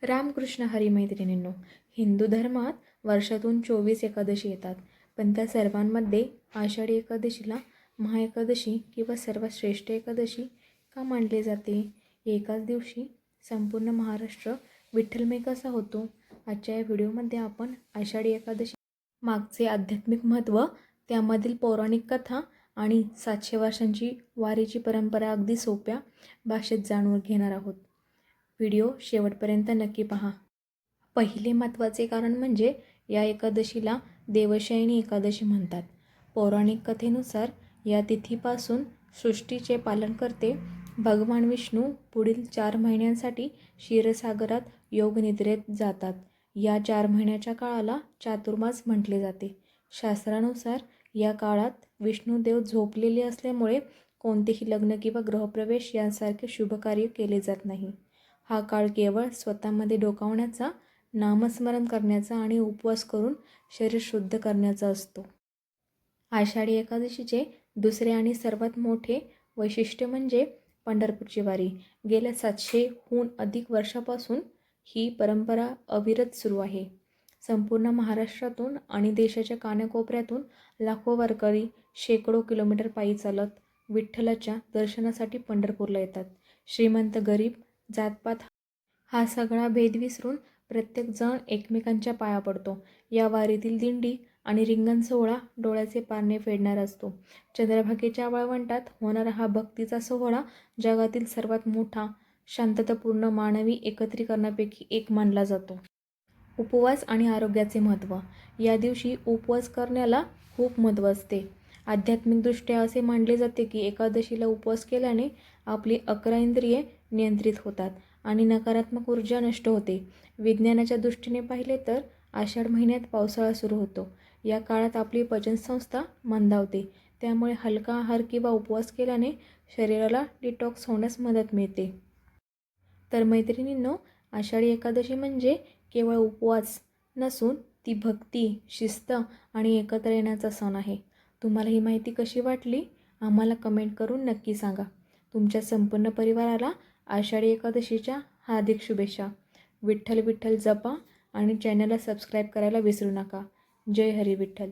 रामकृष्ण हरी मैत्रिणींनो, हिंदू धर्मात वर्षातून 24 एकादशी येतात. पण त्या सर्वांमध्ये आषाढी एकादशीला महाएकादशी किंवा सर्वात श्रेष्ठ एकादशी का मानली जाते? एकाच दिवशी संपूर्ण महाराष्ट्र विठ्ठलमय कसा होतो? आजच्या या व्हिडिओमध्ये आपण आषाढी एकादशी मागचे आध्यात्मिक महत्त्व, त्यामधील पौराणिक कथा आणि 700 वर्षांची वारीची परंपरा अगदी सोप्या भाषेत जाणून घेणार आहोत. व्हिडिओ शेवटपर्यंत नक्की पहा. पहिले महत्त्वाचे कारण म्हणजे या एकादशीला देवशयनी एकादशी म्हणतात. पौराणिक कथेनुसार या तिथीपासून सृष्टीचे पालनकर्ते भगवान विष्णू पुढील 4 महिन्यांसाठी क्षीरसागरात योगनिद्रेत जातात. या 4 महिन्याच्या काळाला चातुर्मास म्हटले जाते. शास्त्रानुसार या काळात विष्णुदेव झोपलेले असल्यामुळे कोणतेही लग्न किंवा गृहप्रवेश यांसारखे शुभकार्य केले जात नाही. हा काळ केवळ स्वतःमध्ये डोकावण्याचा, नामस्मरण करण्याचा आणि उपवास करून शरीर शुद्ध करण्याचा असतो. आषाढी एकादशीचे दुसरे आणि सर्वात मोठे वैशिष्ट्य म्हणजे पंढरपूरची वारी. गेल्या 700हून अधिक वर्षापासून ही परंपरा अविरत सुरू आहे. संपूर्ण महाराष्ट्रातून आणि देशाच्या कानाकोपऱ्यातून लाखो वारकरी शेकडो किलोमीटर पायी चालत विठ्ठलाच्या दर्शनासाठी पंढरपूरला येतात. श्रीमंत, गरीब, जातपात हा सगळा भेद विसरून प्रत्येक जण एकमेकांच्या पाया पडतो. या वारीतील दिंडी आणि रिंगण सोहळा डोळ्याचे पारणे फेडणारा असतो. चंद्रभागेच्या वाळवंटात होणारा हा भक्तीचा सोहळा जगातील सर्वात मोठा शांततापूर्ण मानवी एकत्रीकरणापैकी एक मानला जातो. उपवास आणि आरोग्याचे महत्त्व. या दिवशी उपवास करण्याला खूप महत्त्व असते. आध्यात्मिकदृष्ट्या असे मानले जाते की एकादशीला उपवास केल्याने आपली 11 इंद्रिये नियंत्रित होतात आणि नकारात्मक ऊर्जा नष्ट होते. विज्ञानाच्या दृष्टीने पाहिले तर आषाढ महिन्यात पावसाळा सुरू होतो. या काळात आपली पचनसंस्था मंदावते. त्यामुळे हलका आहार किंवा उपवास केल्याने शरीराला डिटॉक्स होण्यास मदत मिळते. तर मैत्रिणींनो, आषाढी एकादशी म्हणजे केवळ उपवास नसून ती भक्ती, शिस्त आणि एकत्र येण्याचा सण आहे. तुम्हाला ही माहिती कशी वाटली? आम्हाला कमेंट करून नक्की सांगा. तुमच्या संपूर्ण परिवाराला आषाढी एकादशीच्या हार्दिक शुभेच्छा. विठ्ठल विठ्ठल जपा आणि चॅनलला सबस्क्राईब करायला विसरू नका. जय हरी विठ्ठल.